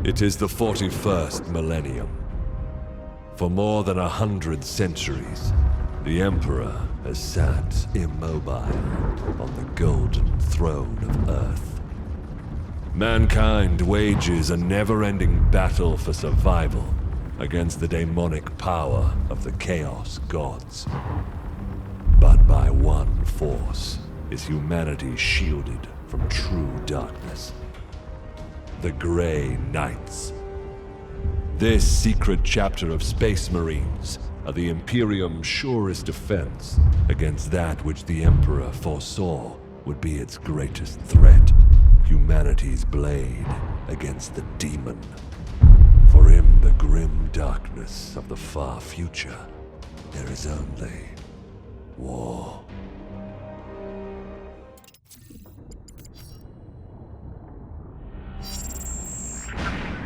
It is the 41st millennium. For more than 100 centuries, the Emperor has sat immobile on the golden throne of Earth. Mankind wages a never-ending battle for survival against the demonic power of the Chaos Gods. But by one force is humanity shielded from true darkness. The Grey Knights. This secret chapter of Space Marines are the Imperium's surest defense against that which the Emperor foresaw would be its greatest threat, humanity's blade against the demon. For in the grim darkness of the far future, there is only war.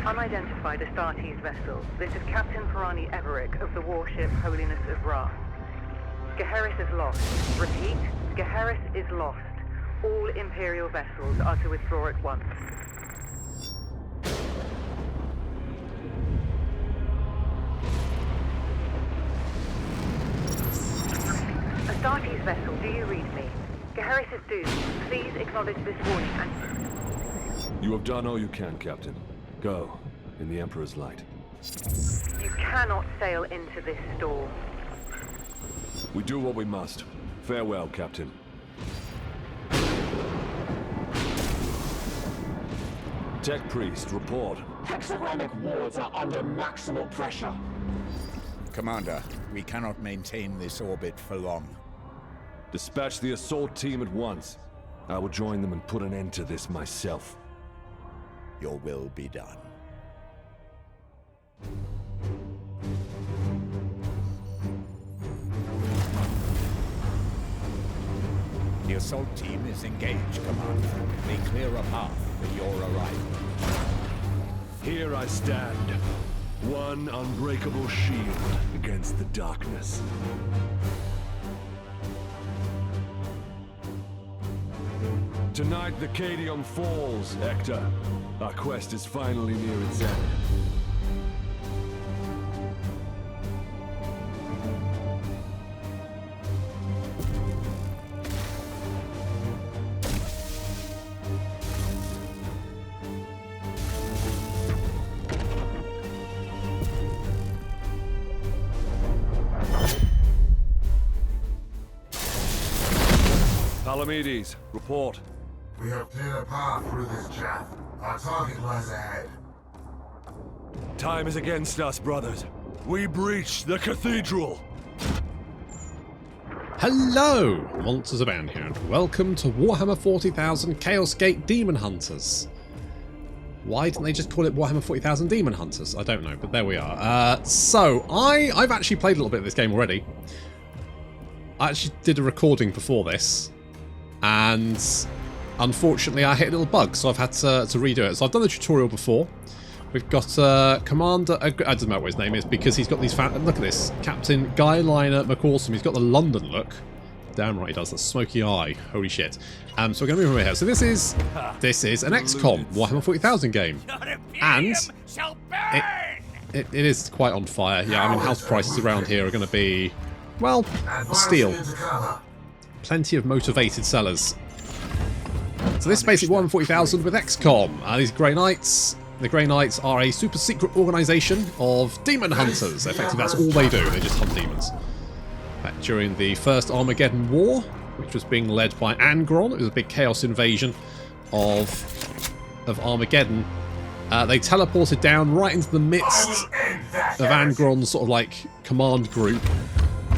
Unidentified Astartes vessel. This is Captain Pirani Everick of the warship Holiness of Ra. Geheris is lost. Repeat, Geheris is lost. All Imperial vessels are to withdraw at once. Astartes vessel, do you read me? Geheris is doomed. Please acknowledge this warning and... You have done all you can, Captain. Go, in the Emperor's light. You cannot sail into this storm. We do what we must. Farewell, Captain. Tech Priest, report. Hexagrammic wards are under maximal pressure. Commander, we cannot maintain this orbit for long. Dispatch the assault team at once. I will join them and put an end to this myself. Your will be done. The assault team is engaged, Commander. They clear a path for your arrival. Here I stand. One unbreakable shield against the darkness. Tonight the Cadium falls, Hector. Our quest is finally near its end. Palamedes, report. We have cleared a path through this chaff. Our target lies ahead. Time is against us, brothers. We breach the cathedral. Hello, monsters abound here, and welcome to Warhammer 40,000 Chaos Gate Daemonhunters. Why didn't they just call it Warhammer 40,000 Daemonhunters? I don't know, but there we are. So, I've actually played a little bit of this game already. I actually did a recording before this, and unfortunately I hit a little bug, so I've had to redo it. So I've done the tutorial before. We've got Commander, it doesn't matter what his name is, because he's got these, look at this, Captain Guyliner McAwesome. He's got the London look. Damn right he does, that smoky eye, holy shit. So we're going to move over here. So this is an XCOM, Warhammer 40,000 game. And it is quite on fire. Yeah, I mean, house prices around here are going to be, well, a steal. Plenty of motivated sellers. So this is basically Warhammer 40,000 with XCOM. These Grey Knights. The Grey Knights are a super secret organisation of demon hunters. Effectively, that's all they do. They just hunt demons. During the first Armageddon War, which was being led by Angron, it was a big chaos invasion of Armageddon. They teleported down right into the midst of Angron's sort of like command group,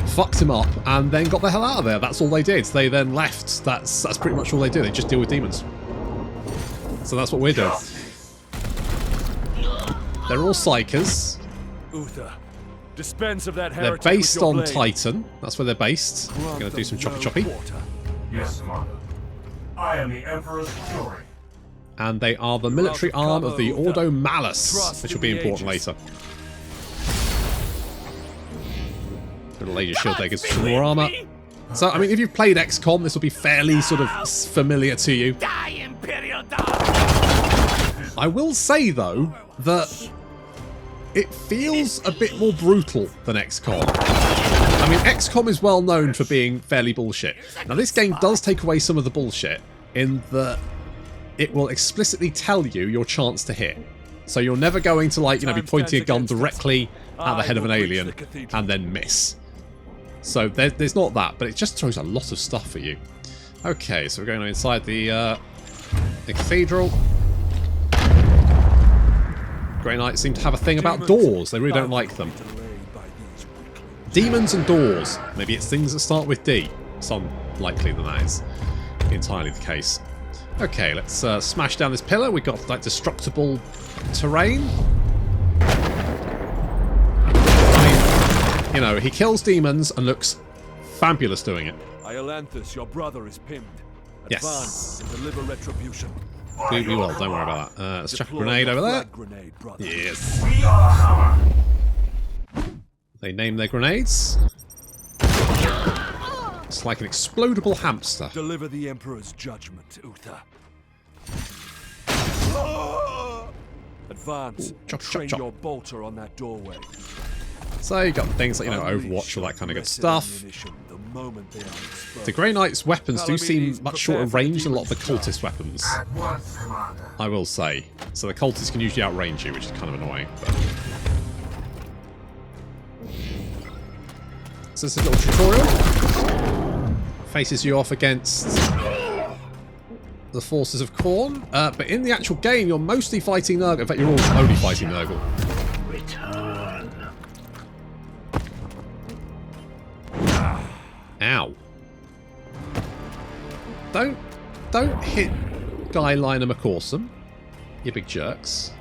fucked him up, and then got the hell out of there. That's all they did. They then left. That's pretty much all they do. They just deal with demons. So that's what we're doing. They're all psychers. Uther, dispense of that They're based on Titan. That's where they're based. I'm going to do some choppy. Yes, Commander. I am the Emperor's Fury. And they are the military arm of the Ordo Malus, which will be important later. Little laser shield there gives some more armour. So, I mean, if you've played XCOM, this will be fairly sort of familiar to you. Die, Imperial dog! I will say, though, that it feels a bit more brutal than XCOM. I mean, XCOM is well known for being fairly bullshit. Now, this game does take away some of the bullshit in that it will explicitly tell you your chance to hit. So you're never going to, like, you know, be pointing a gun directly at the head of an alien and then miss. So there's not that, but it just throws a lot of stuff at you. Okay, so we're going inside the cathedral. Grey Knights seem to have a thing about doors. They really don't like them. Demons and doors. Maybe it's things that start with D. It's unlikely that that is entirely the case. Okay, let's smash down this pillar. We've got, like, destructible terrain. I mean, you know, he kills demons and looks fabulous doing it. Iolanthus, your brother is pinned. Yes. Advance and deliver retribution. We will, don't worry about that. Let's chuck a grenade over there. Yes. We are the hammer. They name their grenades. It's like an explodable hamster. Deliver the Emperor's judgment, Uther. Advance. Chop, Train chop, chop. your bolter on that doorway. So you got things like, you know, Overwatch, all that kind of good stuff. The moment they are exposed. The Grey Knight's weapons do seem much shorter range than a lot of the cultist weapons, At once, Commander. I will say. So the cultists can usually outrange you, which is kind of annoying. But... So this is a little tutorial. Faces you off against the forces of Khorne. But in the actual game, you're mostly fighting Nurgle. In fact, you're all only fighting Nurgle. Ow. Don't hit Guyliner McAwesome, you big jerks.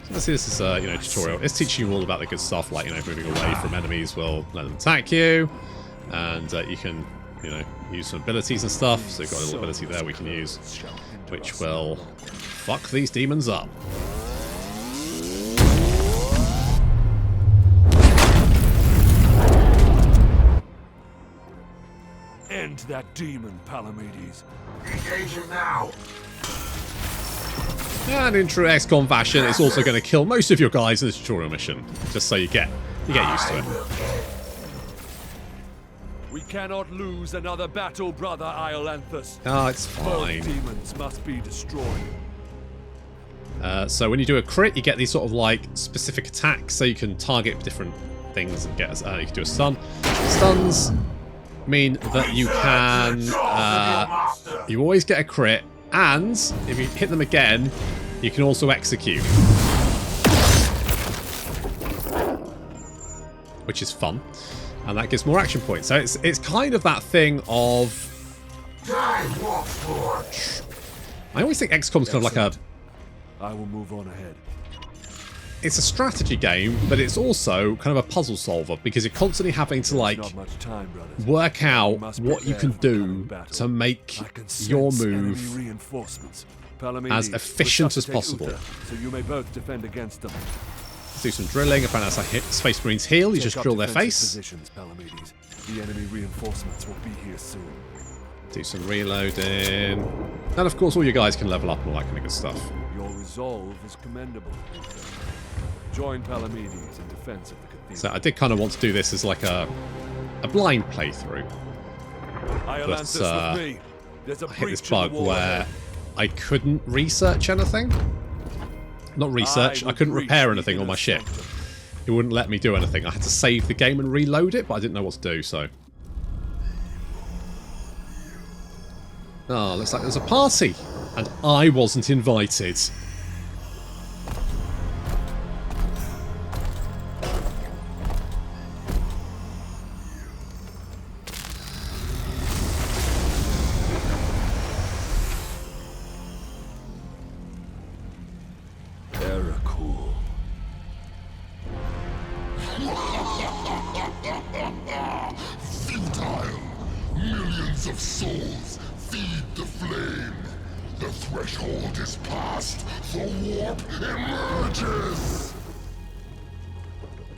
So let's see, this is you know, tutorial. It's teaching you all about the good stuff, like, you know, moving away from enemies will let them attack you, and you can, you know, use some abilities and stuff. So you've got a little ability there we can use, which will fuck these demons up. End that demon, Palamedes. Engage him now. And in true XCOM fashion, it's also going to kill most of your guys in the tutorial mission, just so you get used to it. We cannot lose another battle, brother Iolanthus. Oh, it's Both fine. demons must be destroyed. So when you do a crit, you get these sort of like specific attacks, so you can target different things and get. You can do a stun. Stuns mean that you can. You always get a crit, and if you hit them again, you can also execute, which is fun, and that gives more action points. So it's kind of that thing of. I always think XCOM's kind of like a. I will move on ahead. It's a strategy game, but it's also kind of a puzzle solver, because you're constantly having to, like, Not much time, brothers. work out must what you prepare can for coming do battle. to make I can sense your enemy move reinforcements. Palamedes, as efficient as resuscitate possible. Uther, so you may both defend against them. do some drilling. Apparently that's how Space Marines heal. You just Take up drill their defensive face. Positions, Palamedes. The enemy reinforcements will be here soon. Do some reloading. And of course all you guys can level up and all that kind of good stuff. Your resolve is commendable. Join Palamedes in defense of the cathedral. So I did kind of want to do this as like a blind playthrough. Iolanthus But with me. There's a I hit this breach in the bug wall where ahead. I couldn't research anything. Not research, I couldn't repair anything on my ship. It wouldn't let me do anything. I had to save the game and reload it, but I didn't know what to do, so... Oh, looks like there's a party, and I wasn't invited. Cool. Futile! Millions of souls feed the flame. The threshold is passed. The warp emerges.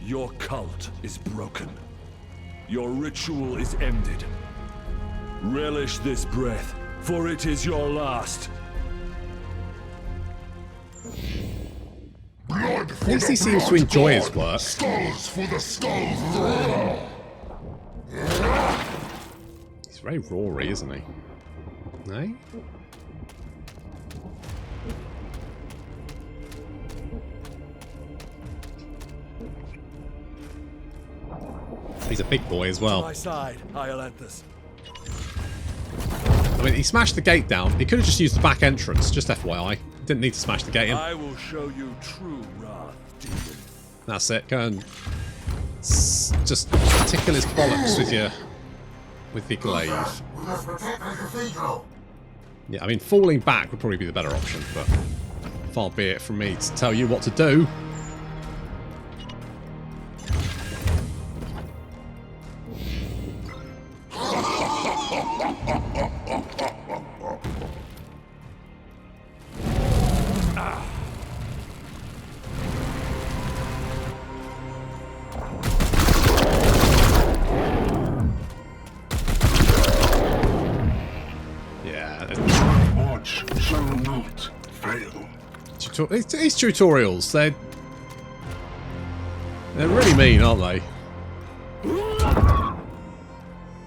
Your cult is broken. Your ritual is ended. Relish this breath, for it is your last. Blood for At least the he seems to blood enjoy his god. work. Skulls for the skull thrower. He's very roary, isn't he? No? He's a big boy as well. My side, Iolanthus. I mean, he smashed the gate down. He could have just used the back entrance, just FYI. Didn't need to smash the gate in. I will show you true wrath, demon. That's it. Go and just tickle his bollocks with your glaive. We must protect the cathedral. Yeah, I mean, falling back would probably be the better option, but far be it from me to tell you what to do. Watch shall not fail. These tutorials, they're really mean, aren't they?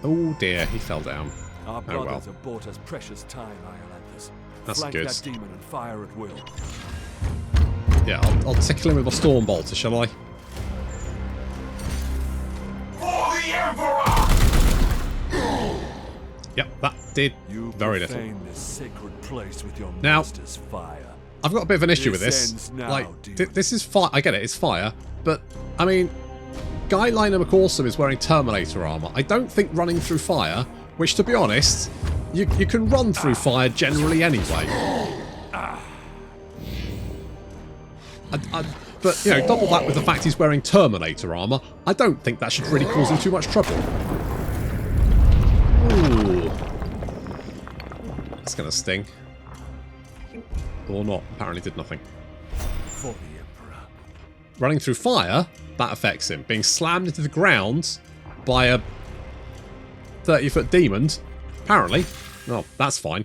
Oh dear, he fell down. Our Oh well. brothers have bought us precious time, Iolanthus. That's Flank good. that demon and fire at will. Yeah, I'll tickle him with my storm bolter, shall I? For the Emperor! Yep, that did You very little. profane this sacred place with your Now- master's fire. I've got a bit of an issue with This this. ends now, Like, demon. this is fire. I get it, it's fire. But, I mean, Guyliner McAwesome is wearing Terminator armor. I don't think running through fire, which, to be honest, you can run through fire generally anyway. But, you know, double that with the fact he's wearing Terminator armor, I don't think that should really cause him too much trouble. Ooh. That's gonna sting. Or not. Apparently did nothing. For the Emperor. Running through fire, that affects him. Being slammed into the ground by a 30-foot demon, apparently. Oh, that's fine.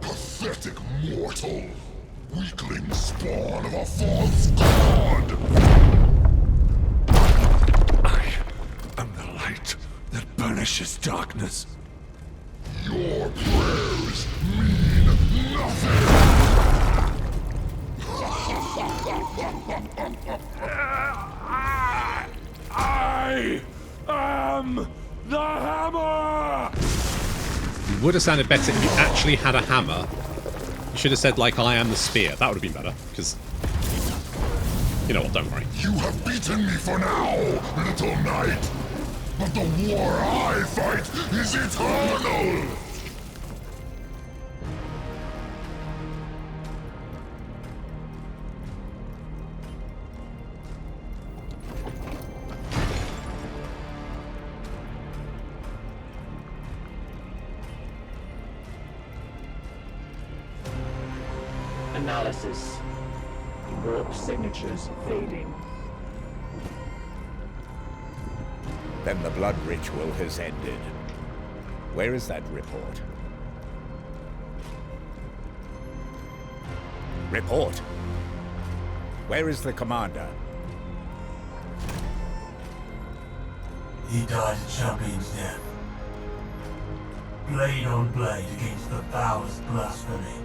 Pathetic mortal. Weakling spawn of a false god. I am the light that banishes darkness. Your prayers mean nothing. I am the hammer! It would have sounded better if you actually had a hammer. You should have said, like, I am the spear. That would have been better, because... You know what, don't worry. You have beaten me for now, little knight. But the war I fight is eternal. Analysis. Warp signatures fading. Then the blood ritual has ended. Where is that report? Report! Where is the commander? He died a champion's death. Blade on blade against the foulest blasphemy.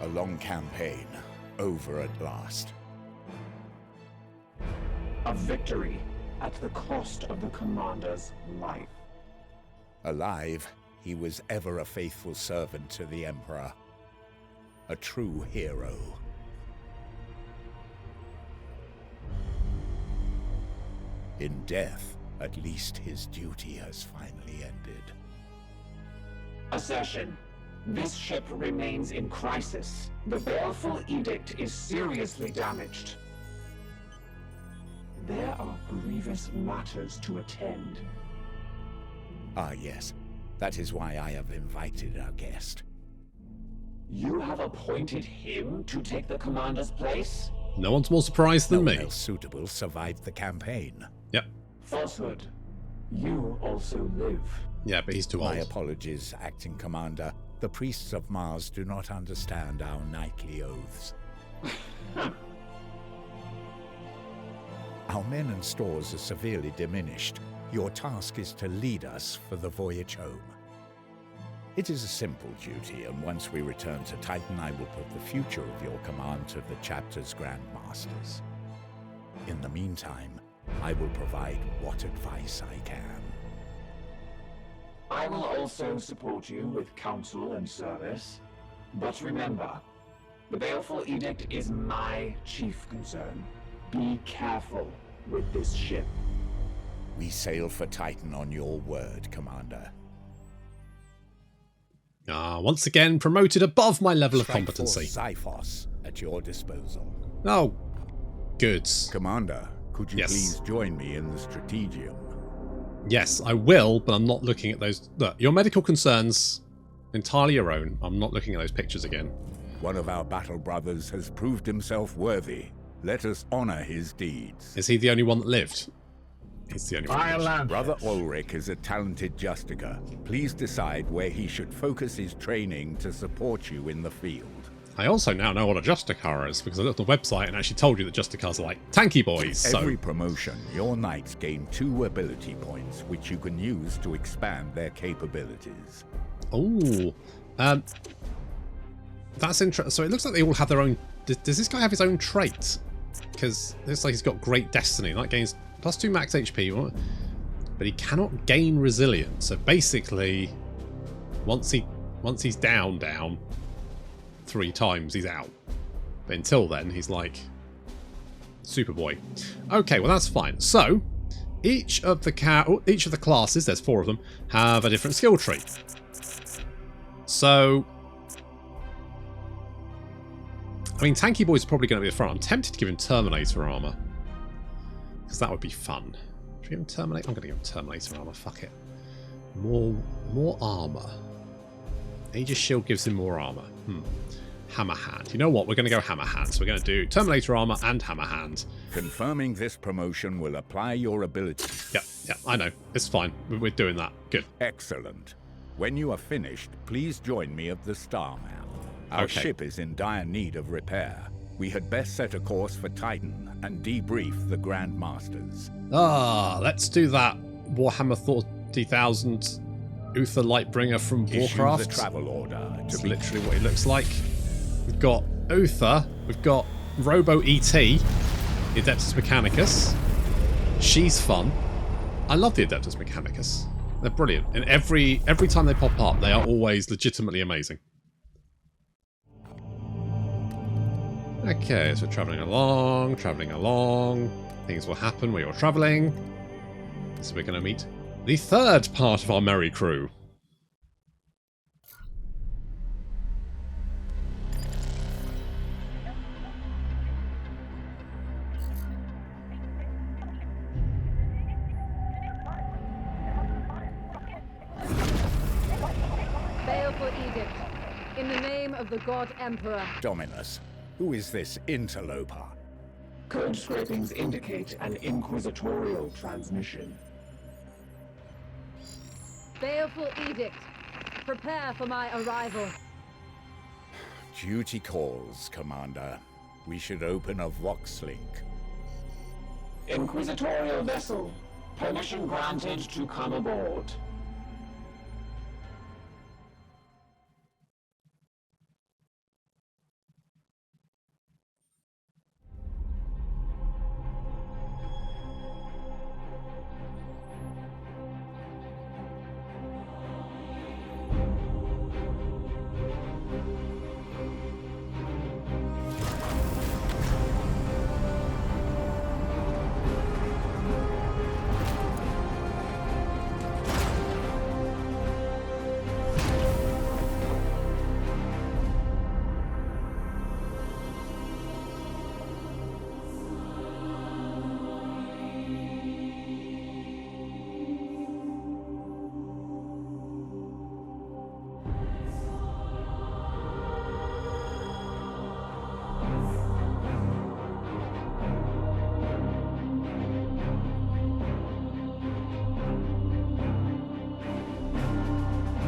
A long campaign, over at last. A victory at the cost of the commander's life. Alive, he was ever a faithful servant to the Emperor. A true hero. In death, at least his duty has finally ended. Assertion. This ship remains in crisis. The baleful edict is seriously damaged. There are grievous matters to attend. Ah, yes. That is why I have invited our guest. You have appointed him to take the commander's place? No one's more surprised than No me. one else suitable survived the campaign. Yep. Falsehood. You also live. Yeah, but he's too old. My apologies, Acting Commander. The priests of Mars do not understand our knightly oaths. Our men and stores are severely diminished. Your task is to lead us for the voyage home. It is a simple duty, and once we return to Titan, I will put the future of your command to the chapter's Grandmasters. In the meantime, I will provide what advice I can. I will also support you with counsel and service. But remember, the baleful edict is my chief concern. Be careful with this ship. We sail for Titan on your word, Commander. Once again, promoted above my level of Strike Force competency. Xiphos at your disposal. Oh, good. Commander, could you Yes. please join me in the Strategium? Yes, I will, but I'm not looking at those. Look, your medical concerns, entirely your own. I'm not looking at those pictures again. One of our battle brothers has proved himself worthy. Let us honor his deeds. Is he the only one that lived? He's the only one that lived. Brother Ulrich is a talented Justicar. Please decide where he should focus his training to support you in the field. I also now know what a Justicar is, because I looked on the website and actually told you that Justicars are like tanky boys, so... Every promotion, your knights gain 2 ability points, which you can use to expand their capabilities. Oh, that's interesting. So it looks like they all have their own... Does this guy have his own trait? Because it looks like he's got great destiny. That gains +2 max HP, but he cannot gain resilience. So basically, once he's down 3 times, he's out. But until then, he's like Superboy. Okay, well that's fine. So each of the classes, there's 4 of them, have a different skill tree. So, I mean, Tanky Boy's probably going to be the front. I'm tempted to give him Terminator armor, because that would be fun. Should we give him Terminator? I'm going to give him Terminator armor. Fuck it. More armor. Aegis Shield gives him more armor. Hammer Hand. You know what? We're going to go Hammer Hand. So we're going to do Terminator armor and Hammer Hand. Confirming this promotion will apply your ability. Yeah, I know. It's fine. We're doing that. Good. Excellent. When you are finished, please join me at the Star Map. Our Okay. ship is in dire need of repair. We had best set a course for Titan and debrief the Grandmasters. Let's do that. Warhammer 40,000 Uther Lightbringer from Issue Warcraft. the travel order to That's be literally what he looks like. We've got Uther. We've got Robo ET, the Adeptus Mechanicus. She's fun. I love the Adeptus Mechanicus. They're brilliant. And every time they pop up, they are always legitimately amazing. Okay, so travelling along. Things will happen while you're travelling. So we're going to meet the 3rd part of our merry crew. Baleful edict. In the name of the God Emperor. Dominus. Who is this interloper? Code scrapings indicate an inquisitorial transmission. Baleful edict. Prepare for my arrival. Duty calls, Commander. We should open a Vox link. Inquisitorial vessel. Permission granted to come aboard.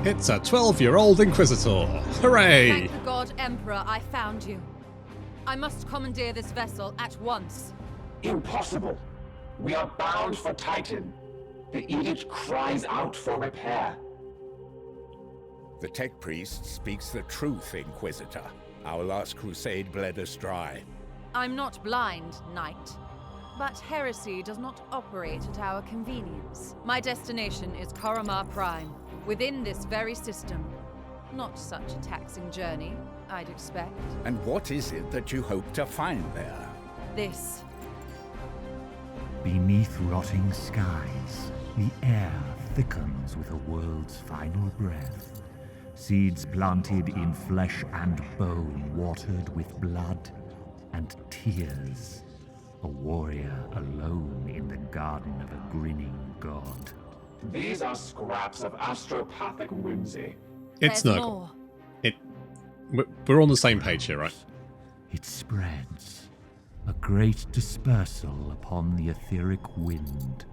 It's a 12-year-old Inquisitor. Hooray! Thank the God Emperor I found you. I must commandeer this vessel at once. Impossible. We are bound for Titan. The edict cries out for repair. The Tech Priest speaks the truth, Inquisitor. Our last crusade bled us dry. I'm not blind, Knight. But heresy does not operate at our convenience. My destination is Koramar Prime, within this very system. Not such a taxing journey, I'd expect. And what is it that you hope to find there? This. Beneath rotting skies, the air thickens with a world's final breath. Seeds planted in flesh and bone, watered with blood and tears. A warrior alone in the garden of a grinning god. These are scraps of astropathic whimsy. It's There's no. more. We're on the same page here, right? It spreads, a great dispersal upon the etheric wind.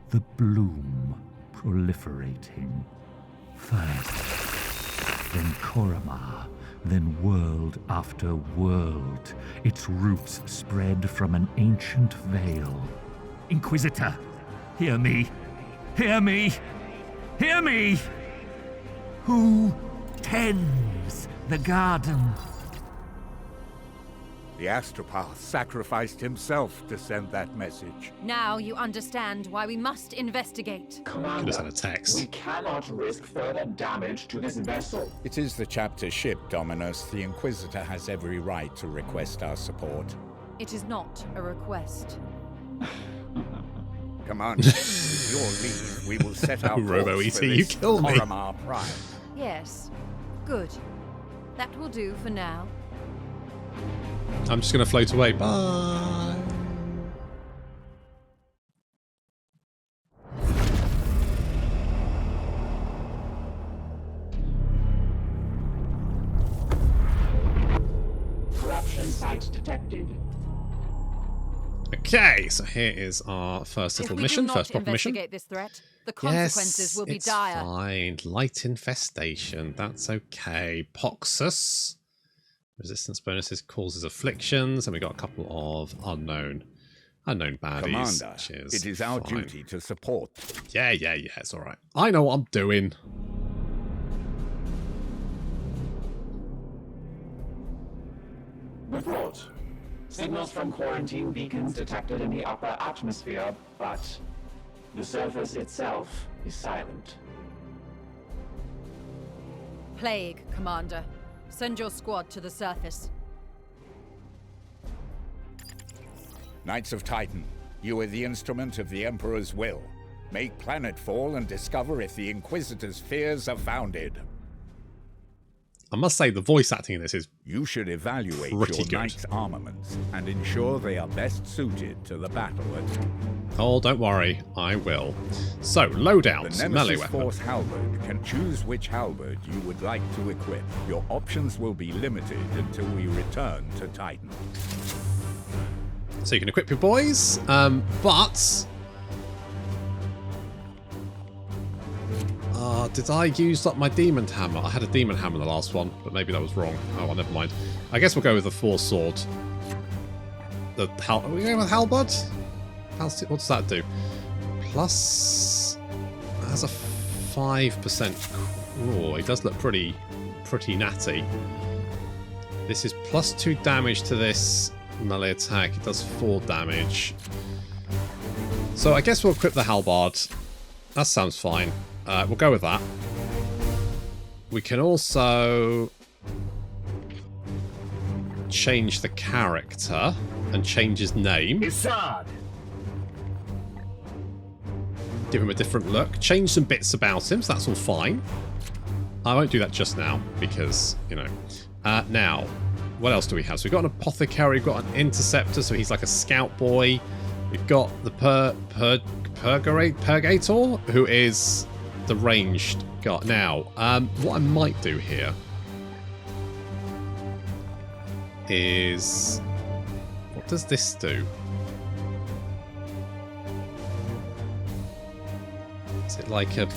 The bloom proliferating. First, then Koramar, then world after world. Its roots spread from an ancient veil. Inquisitor, hear me! Hear me! Hear me! Who tends the garden? The Astropath sacrificed himself to send that message. Now you understand why we must investigate. Commander, Could have sent a text. we cannot risk further damage to this vessel. It is the chapter ship, Dominus. The Inquisitor has every right to request our support. It is not a request. Commander, with your leave, we will set our Robo course ET, for you this kill me. Koramar Prime. Yes. Good. That will do for now. I'm just going to float away. Bye. Corruption site detected. Okay, so here is our first If little we mission, do not first proper mission. investigate this threat, the consequences Yes, will be it's dire. fine. Light infestation, that's okay. Poxus. Resistance bonuses causes afflictions, and we got a couple of unknown baddies. Commander, which is it is our fine. duty to support. Yeah, it's alright. I know what I'm doing. Report. Signals from quarantine beacons detected in the upper atmosphere, but the surface itself is silent. Plague, Commander. Send your squad to the surface. Knights of Titan, you are the instrument of the Emperor's will. Make planetfall and discover if the Inquisitor's fears are founded. I must say, the voice acting in this is You should evaluate your pretty good. knight's armaments and ensure they are best suited to the battle at Oh, don't worry, I will. So, loadouts, The melee Nemesis weapon. Force halberd can choose which halberd you would like to equip. Your options will be limited until we return to Titan. So you can equip your boys, but... did I use up my demon hammer? I had a demon hammer in the last one, but maybe that was wrong. Oh, well, never mind. I guess we'll go with the force sword. Are we going with halberd? What does that do? Plus... That has a 5%... Oh, it does look pretty natty. This is plus 2 damage to this melee attack. It does 4 damage. So I guess we'll equip the halberd. That sounds fine. We'll go with that. We can also change the character and change his name. Isad! Give him a different look. Change some bits about him, so that's all fine. I won't do that just now because, you know. Now, what else do we have? So we've got an apothecary, we've got an interceptor, so he's like a scout boy. We've got the Purgator, who is the ranged guy. Now, what I might do here is... What does this do? Is it like a...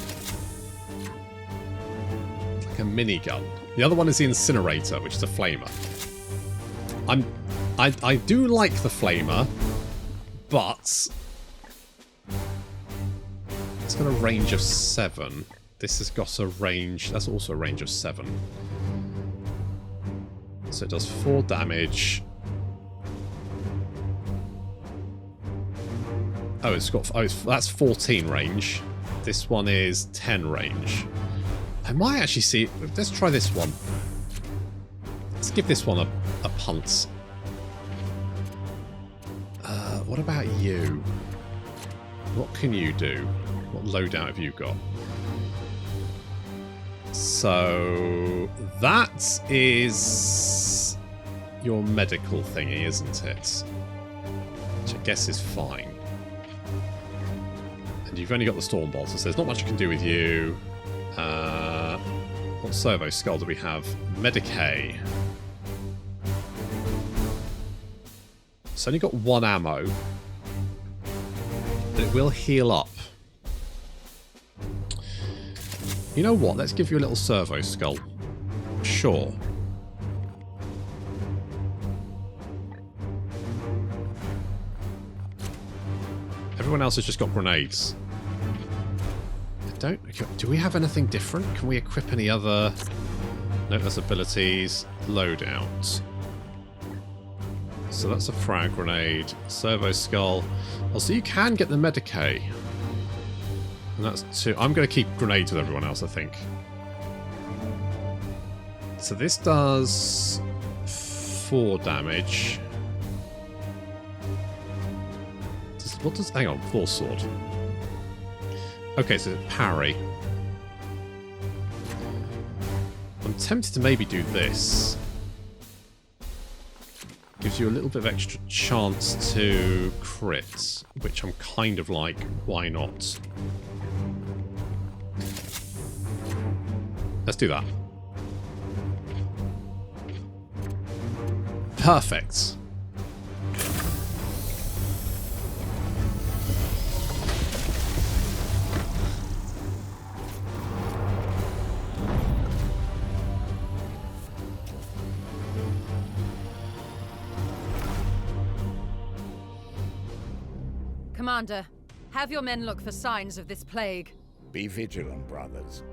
like a minigun. The other one is the incinerator, which is a flamer. I do like the flamer, but it's got a range of 7. This has got a range. That's also a range of 7. So it does 4 damage. Oh, it's got. Oh, that's 14 range. This one is 10 range. I might actually see. Let's try this one. Let's give this one a punt. What about you? What can you do? What loadout have you got? So that is your medical thingy, isn't it? Which I guess is fine. And you've only got the storm bolter, so there's not much I can do with you. What servo skull do we have? Medicae. It's only got 1 ammo, but it will heal up. You know what? Let's give you a little servo skull. Sure. Everyone else has just got grenades. Do we have anything different? Can we equip any other... No, that's abilities. Loadout. So that's a frag grenade. Servo skull. Oh, so you can get the Medicae. And that's 2. I'm going to keep grenades with everyone else, I think. So this does 4 damage. What does... Hang on, 4 sword. Okay, so parry. I'm tempted to maybe do this. Gives you a little bit of extra chance to crit, which I'm kind of like, why not? Let's do that. Perfect. Commander, have your men look for signs of this plague. Be vigilant, brothers.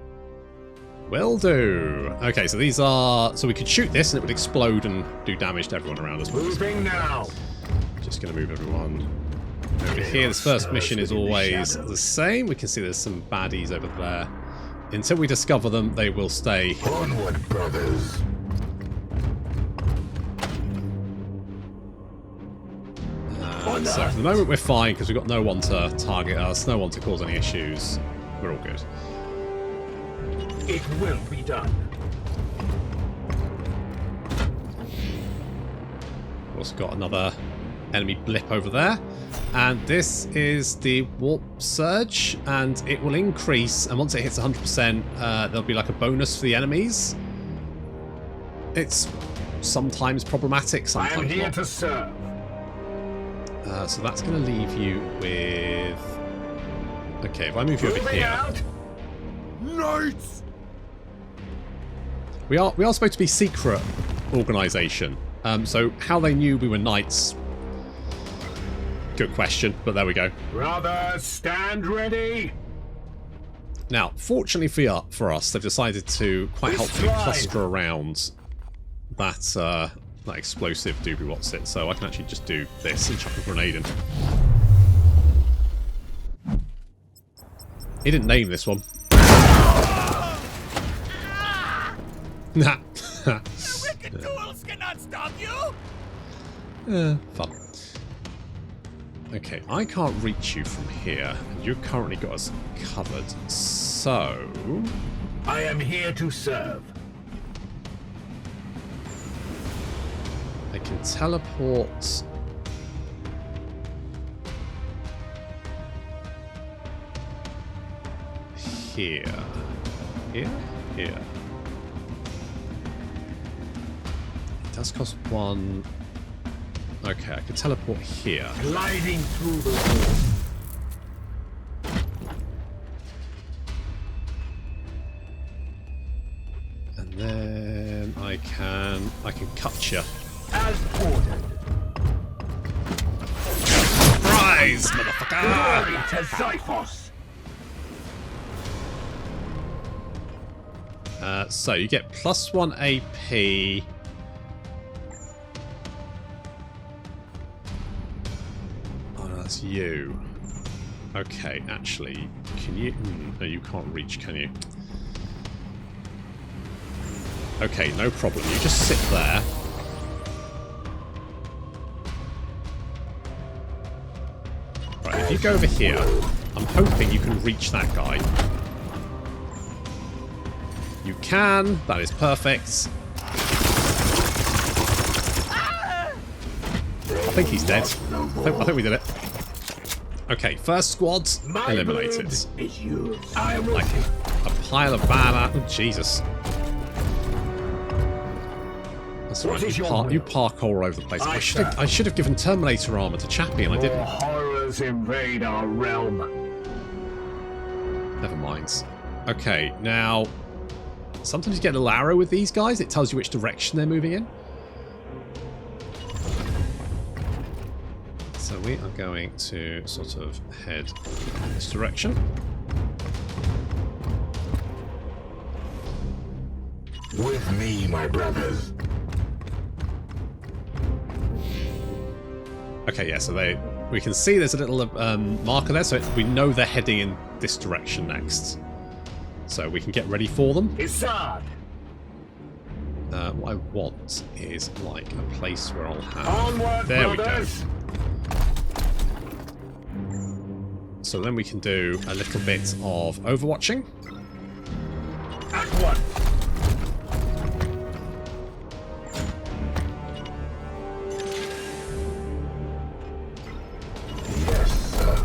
Will do. Okay, so these are... So we could shoot this and it would explode and do damage to everyone around us. Moving now. Just going to move everyone over here. This first mission is always the same. We can see there's some baddies over there. Until we discover them, they will stay. Onward, brothers. So for the moment we're fine because we've got no one to target us, no one to cause any issues. We're all good. It will be done. We've also got another enemy blip over there. And this is the warp surge, and it will increase, and once it hits 100%, there'll be like a bonus for the enemies. It's sometimes problematic, sometimes I am here not. to serve. So that's going to leave you with... Okay, if I move you over here... Out. Knights! We are supposed to be secret organisation. So how they knew we were knights... Good question, but there we go. Brothers, stand ready! Now, fortunately for us, they've decided to quite helpfully cluster around that... that explosive doobie what's it, so I can actually just do this and chuck a grenade in. He didn't name this one. Nah. The wicked tools cannot stop you! Fun. Okay, I can't reach you from here, and you've currently got us covered, so... I am here to serve. I can teleport... Here. Here? Here. It does cost 1... Okay, I can teleport here. Gliding through the wall. I can cut you. As ordered. Surprise, motherfucker! Glory to Zyphos! So you get +1 AP. Oh no, that's you. Okay, actually, can you... no, you can't reach, can you? Okay, no problem. You just sit there. Right, if you go over here, I'm hoping you can reach that guy. You can. That is perfect. I think he's dead. I think we did it. Okay, first squad eliminated. Like a pile of badass. Oh, Jesus. That's right. You parkour all over the place. I should have given Terminator armor to Chappie, and I didn't. Horrors invade our realm. Never mind. Okay, now sometimes you get a little arrow with these guys. It tells you which direction they're moving in. So we are going to sort of head in this direction. With me, my brothers. Okay, yeah, so we can see there's a little marker there, so we know they're heading in this direction next. So we can get ready for them. What I want is like a place where I'll have... Onward, there brothers. we go. So then we can do a little bit of overwatching. At once. Yes, sir.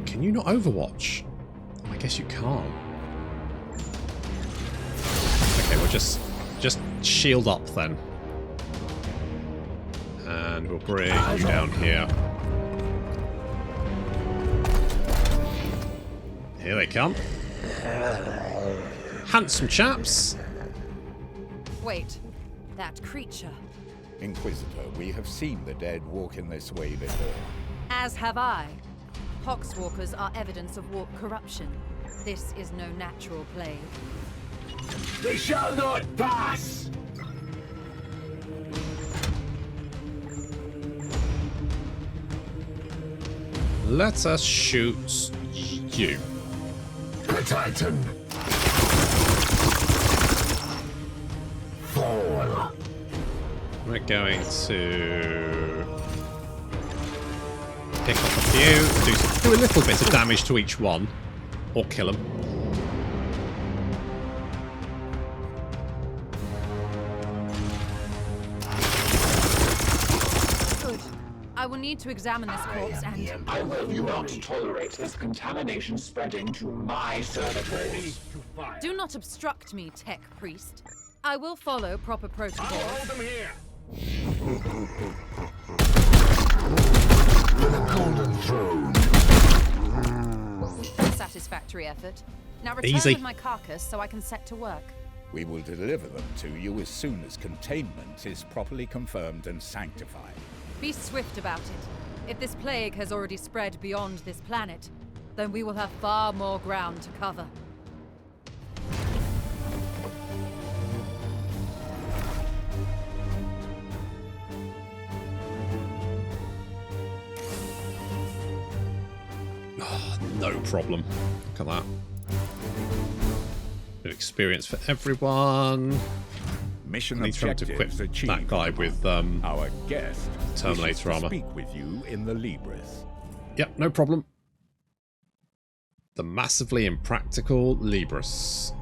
Can you not overwatch? I guess you can't. Okay, well just shield up then. And we'll bring you down here. Here they come. Handsome chaps. Wait, that creature. Inquisitor, we have seen the dead walk in this way before. As have I. Poxwalkers are evidence of warp corruption. This is no natural plague. They shall not pass! Let us shoot you. The Titan. Fall. We're going to pick up a few, do a little bit of damage to each one, or kill them. Good. I will need to examine this corpse and... I will not tolerate this contamination spreading to my servitors. Do not obstruct me, tech priest. I will follow proper protocol. Golden throne. Satisfactory effort. Now return Easy. with my carcass so I can set to work. We will deliver them to you as soon as containment is properly confirmed and sanctified. Be swift about it. If this plague has already spread beyond this planet, then we will have far more ground to cover. Oh, no problem. Look at that. Good experience for everyone. Mission I need to objectives equip achieved. that guy with Our guest Terminator wishes to armor. speak with you in the Libris. Yep, no problem. The massively impractical Libris.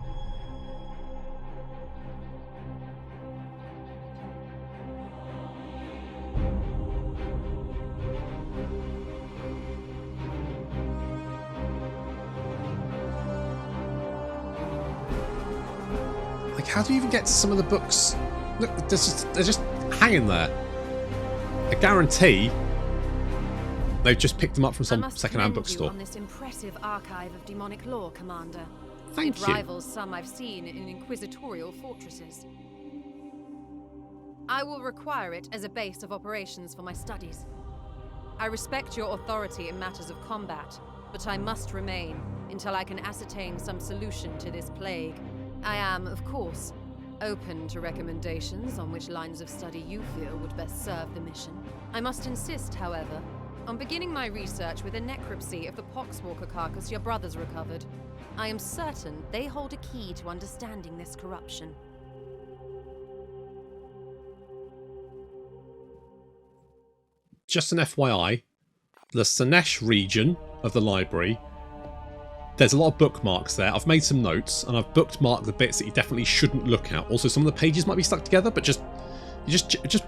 Like, how do you even get to some of the books? Look, they're just hanging there. I guarantee they've just picked them up from I some must second-hand commend you bookstore. on this impressive archive of demonic lore, Commander. Thank it you. rivals some I've seen in inquisitorial fortresses. I will require it as a base of operations for my studies. I respect your authority in matters of combat, but I must remain until I can ascertain some solution to this plague. I am, of course, open to recommendations on which lines of study you feel would best serve the mission. I must insist, however, on beginning my research with a necropsy of the Poxwalker carcass your brothers recovered. I am certain they hold a key to understanding this corruption. Just an FYI, the Sinesh region of the library, there's a lot of bookmarks there. I've made some notes and I've bookmarked the bits that you definitely shouldn't look at. Also, some of the pages might be stuck together, but just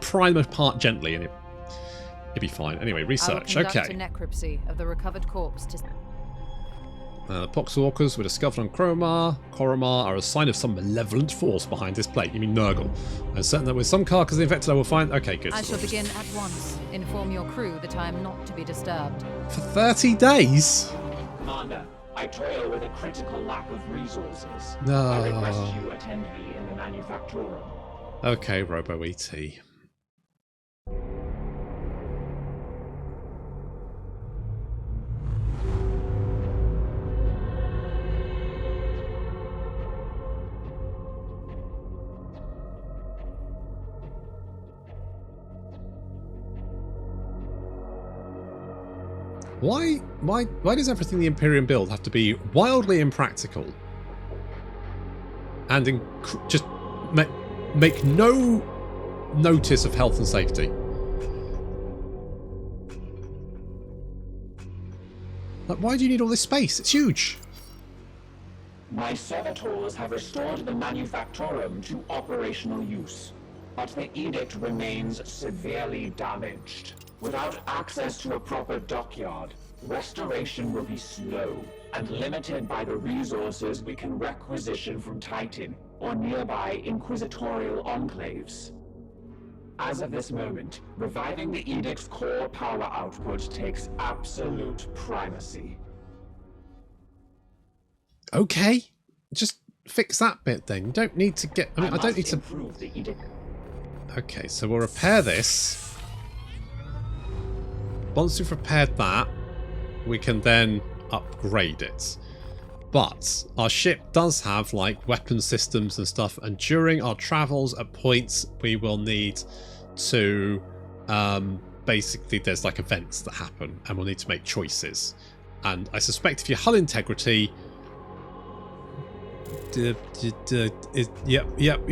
pry them apart gently and it'll be fine. Anyway, research. I will conduct Okay. a necropsy of the recovered corpse to... The Poxwalkers were discovered on Koromar. Koromar are a sign of some malevolent force behind this plague. You mean Nurgle? I'm certain that with some carcasses infected I will find... Okay, good. I shall begin at once. Inform your crew that I am not to be disturbed. For 30 days? Commander, I toil with a critical lack of resources. No. I request you attend me in the manufactorum. Okay, Robo-ET. Why does everything the Imperium build have to be wildly impractical and just make no notice of health and safety? Like, why do you need all this space? It's huge. My servitors have restored the manufactorum to operational use, but the edict remains severely damaged. Without access to a proper dockyard, restoration will be slow and limited by the resources we can requisition from Titan or nearby inquisitorial enclaves. As of this moment, reviving the edict's core power output takes absolute primacy. Okay, just fix that bit then. You don't need to get... I mean, I don't need to... Improve the edict. Okay, so we'll repair this. Once we've repaired that, we can then upgrade it. But our ship does have like weapon systems and stuff, and during our travels at points we will need to basically there's like events that happen and we'll need to make choices. And I suspect if your hull integrity you'd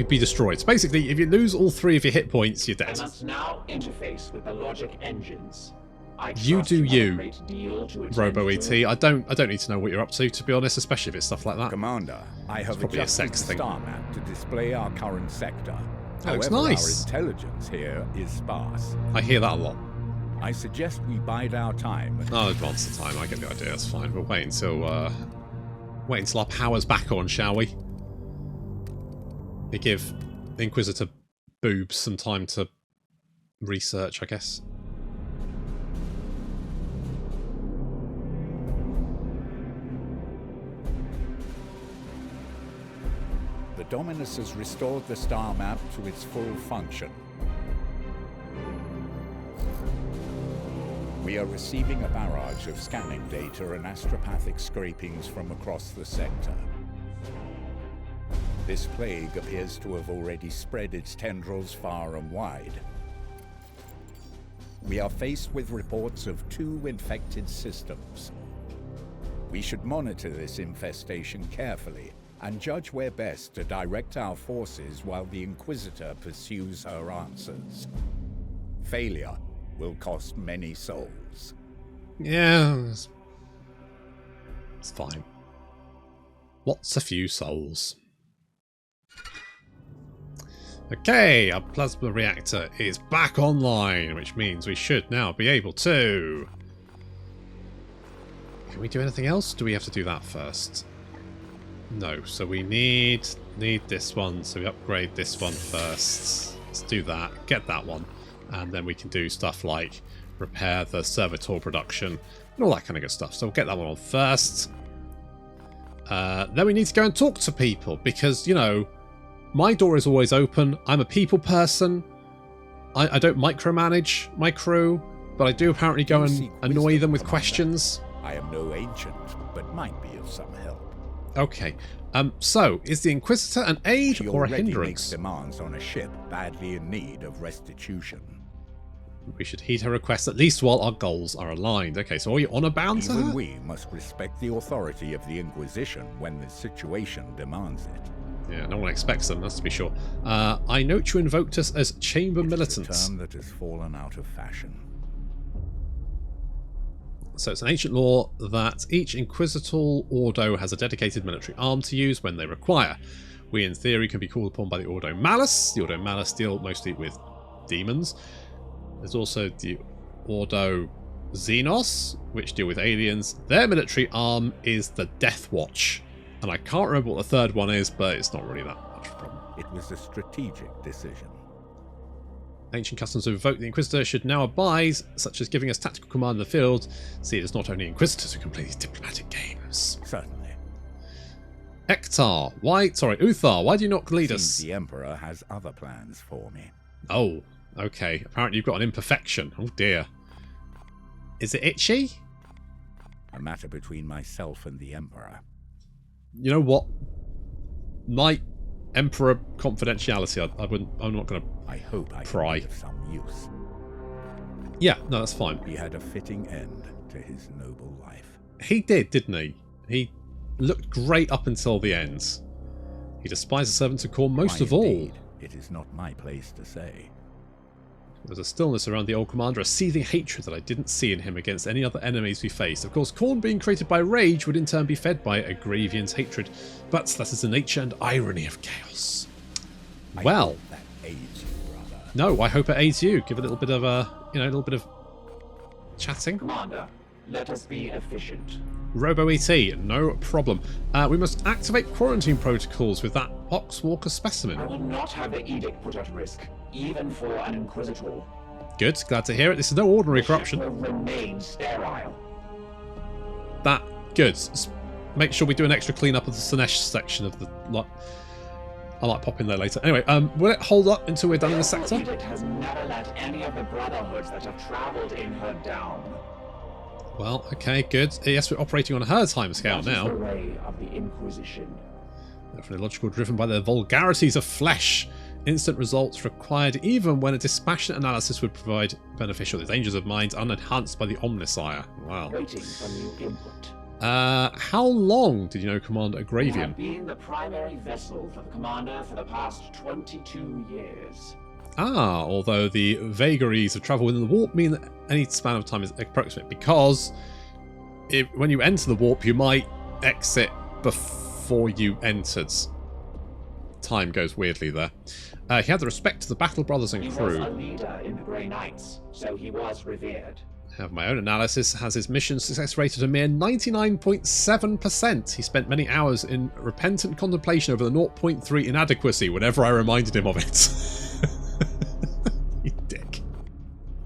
be destroyed. So basically if you lose all 3 of your hit points, you're dead. I must now interface with the logic engines. You do you, Robo-ET. I don't need to know what you're up to be honest, especially if it's stuff like that. Commander, I have probably a adjusted sex the thing. star map to display our current sector. That looks However, nice. our intelligence here is sparse. I hear that a lot. I suggest we bide our time. I'll advance the time. I get the idea. That's fine. We'll wait until our power's back on, shall we? We give Inquisitor Boobs some time to research, I guess. The Dominus has restored the star map to its full function. We are receiving a barrage of scanning data and astropathic scrapings from across the sector. This plague appears to have already spread its tendrils far and wide. We are faced with reports of 2 infected systems. We should monitor this infestation carefully and judge where best to direct our forces while the Inquisitor pursues her answers. Failure will cost many souls. Yeah, it's fine. What's a few souls? Okay, our plasma reactor is back online, which means we should now be able to... Can we do anything else? Do we have to do that first? No, so we need this one, so we upgrade this one first. Let's do that, get that one, and then we can do stuff like repair the servitor production, and all that kind of good stuff. So we'll get that one on first. Then we need to go and talk to people, because, you know, my door is always open. I'm a people person. I don't micromanage my crew, but I do apparently go and annoy them with questions. I am no ancient, but might be of some help. Okay. So, is the Inquisitor an aid She or a already hindrance? makes demands on a ship badly in need of restitution. We should heed her request at least while our goals are aligned. Okay, so are you honor bound to Even her? we must respect the authority of the Inquisition when the situation demands it. Yeah, no one expects them, that's to be sure. I note you invoked us as chamber It's militants. a term that has fallen out of fashion. So it's an ancient law that each Inquisitorial Ordo has a dedicated military arm to use when they require. We, in theory, can be called upon by the Ordo Malus. The Ordo Malus deal mostly with demons. There's also the Ordo Xenos, which deal with aliens. Their military arm is the Death Watch. And I can't remember what the third one is, but it's not really that much of a problem. It was a strategic decision. Ancient customs of invoke the Inquisitor should now abide, such as giving us tactical command in the field. See, it is not only Inquisitors who can play these diplomatic games. Certainly. Uthar, why do you not lead Seems us? the Emperor has other plans for me. Oh, okay. Apparently you've got an imperfection. Oh dear. Is it itchy? A matter between myself and the Emperor. You know what? My Emperor confidentiality, I'm not going to I hope I pry. can be of some use. Yeah, no, that's fine. He had a fitting end to his noble life. He did, didn't he? He looked great up until the end. He despised the servants of Khorne most Why, of all. indeed, it is not my place to say. There was a stillness around the old commander, a seething hatred that I didn't see in him against any other enemies we faced. Of course, Khorne being created by rage would in turn be fed by a Gravian's hatred, but that is the nature and irony of chaos. I Well, hope that aids you, brother. no, I hope it aids you. Give a little bit of a little bit of chatting. Commander, let us be efficient. Robo-ET, no problem. We must activate quarantine protocols with that Poxwalker I specimen. will not have the edict put at risk, even for an Inquisitor. Good, glad to hear it. This is no ordinary The ship corruption. will remain sterile. That, good. Make sure we do an extra clean-up of the Sinesh section of the lot. I might pop in there later. Anyway, will it hold up until we're done in the The sector? edict has never let any of the Brotherhoods that have travelled in her down. Well, okay, good. Yes, we're operating on her timescale That is the now. way of the Inquisition. Definitely logical, driven by the vulgarities of flesh. Instant results required even when a dispassionate analysis would provide beneficial. The dangers of mind unenhanced by the Omnisire. Wow. Waiting for new input. How long did you know Commander We Gravian? have been the primary vessel for the Commander for the past 22 years. Ah, although the vagaries of travel within the warp mean that any span of time is approximate, because when you enter the warp, you might exit before you entered. Time goes weirdly there. He had the respect of the Battle Brothers and He was crew. a leader in the Grey Knights, so he was revered. I have my own analysis, has his mission success rate at a mere 99.7%. He spent many hours in repentant contemplation over the 0.3 inadequacy whenever I reminded him of it. You dick.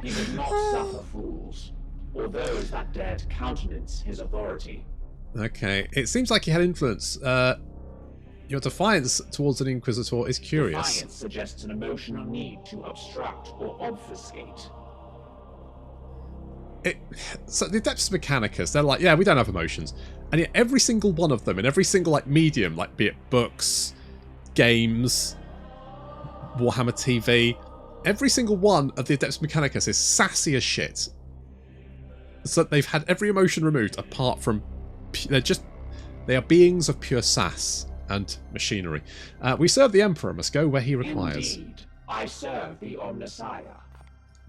He did not suffer fools, or those that dared countenance his authority. Okay, it seems like he had influence. Your defiance towards an Inquisitor is curious. Defiance suggests an emotional need to obstruct or obfuscate. So the Adeptus Mechanicus, they're like, yeah, we don't have emotions. And yet every single one of them, in every single medium, like be it books, games, Warhammer TV, every single one of the Adeptus Mechanicus is sassy as shit. So they've had every emotion removed apart from... They are beings of pure sass and machinery. We serve the Emperor, must go where he requires. Indeed, I serve the Omnisire.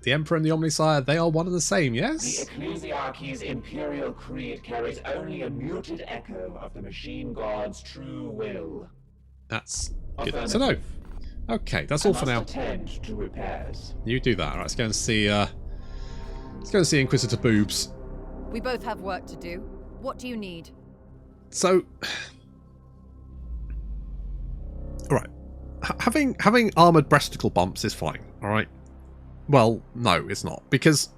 The Emperor and the Omnisire, they are one and the same, The yes? Ecclesiarchy's imperial creed carries only a muted echo of the machine god's true will. That's good to know. Okay, that's all for now. Attend to repairs. You do that. All right, let's go and see. Let's go and see Inquisitor Boobs. We both have work to do. What do you need? So, all right, having armored breasticle bumps is fine. All right. Well, no, it's not, because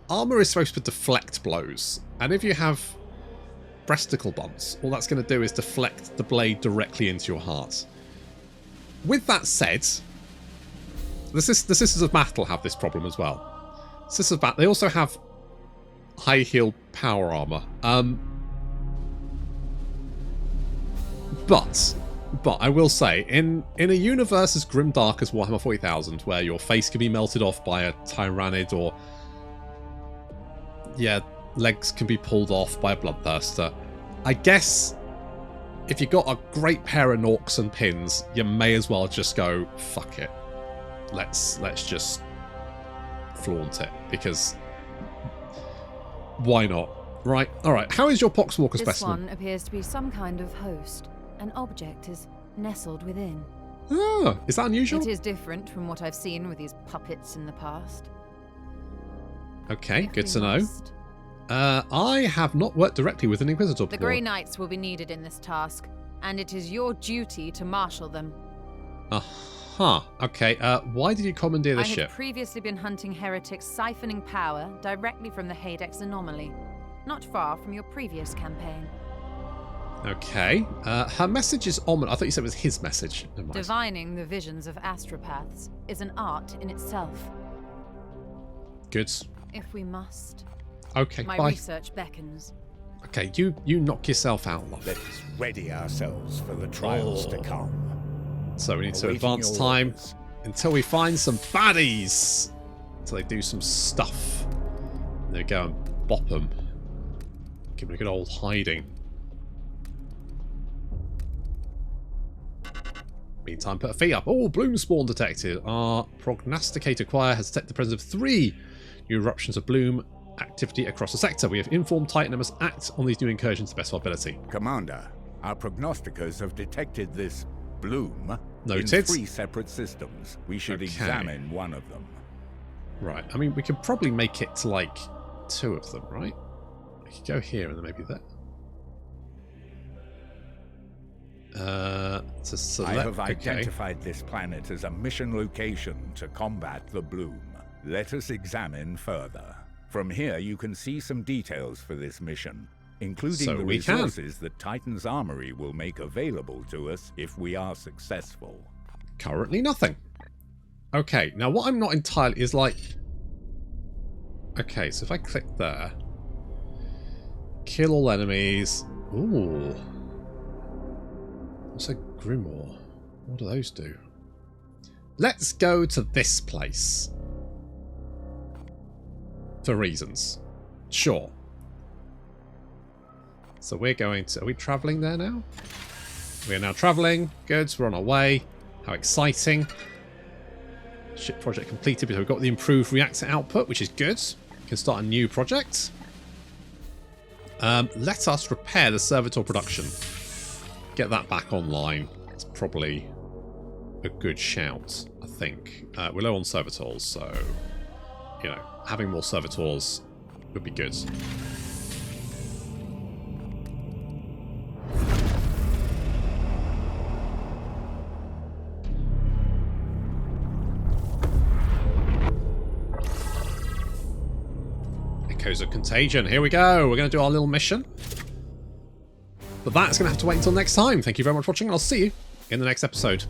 armor is supposed to deflect blows, and if you have breasticle bumps, all that's going to do is deflect the blade directly into your heart. With that said, the Sisters of Battle have this problem as well. Sisters of Battle, they also have high heal power armor. But I will say, in a universe as grimdark as Warhammer 40,000, where your face can be melted off by a tyrannid, or legs can be pulled off by a bloodthirster, I guess if you got a great pair of norks and pins, you may as well just go, fuck it. Let's just flaunt it, because why not? Right, alright, how is your Poxwalker specimen? This one appears to be some kind of host. An object is nestled within. Oh, is that unusual? It is different from what I've seen with these puppets in the past. Okay, good to know. I have not worked directly with an Inquisitor before. The Grey Knights will be needed in this task, and it is your duty to marshal them. Okay, why did you commandeer this ship? I had previously been hunting heretics siphoning power directly from the Hadex anomaly, not far from your previous campaign. Okay, her message is ominous. I thought you said it was his message. Never mind. Divining the visions of astropaths is an art in itself. Good. If we must. Okay, My bye. research beckons. Okay, you knock yourself out, love. Let us ready ourselves for the trials to come. So we need to Awaiting advance your time orders. until we find some baddies. Until they do some stuff. There we go, and bop them. Give them a good old hiding. Meantime, put a feet up. Oh, bloom spawn detected. Our prognosticator choir has detected the presence of 3 new eruptions of bloom activity across the sector. We have informed Titan and must act on these new incursions to best of our ability. Commander, our prognosticators have detected this bloom Noted. in 3 separate systems. We should Okay. examine one of them. Right. I mean, we could probably make it to, like, 2 of them, right? We could go here and then maybe there. To select, I have okay. identified this planet as a mission location to combat the bloom. Let us examine further. From here, you can see some details for this mission, including So the we can. resources that Titan's Armory will make available to us if we are successful. Currently nothing. Okay, now what I'm not entirely is like... Okay, so if I click there... Kill all enemies... Ooh... What's a Grimoire? What do those do? Let's go to this place. For reasons. Sure. So we're going to... Are we travelling there now? We are now travelling. Good, we're on our way. How exciting. Ship project completed because we've got the improved reactor output, which is good. We can start a new project. Let us repair the servitor production. Get that back online. It's probably a good shout, I think. We're low on servitors, so, you know, having more servitors would be good. Echoes of Contagion. Here we go. We're going to do our little mission. But that's going to have to wait until next time. Thank you very much for watching, and I'll see you in the next episode.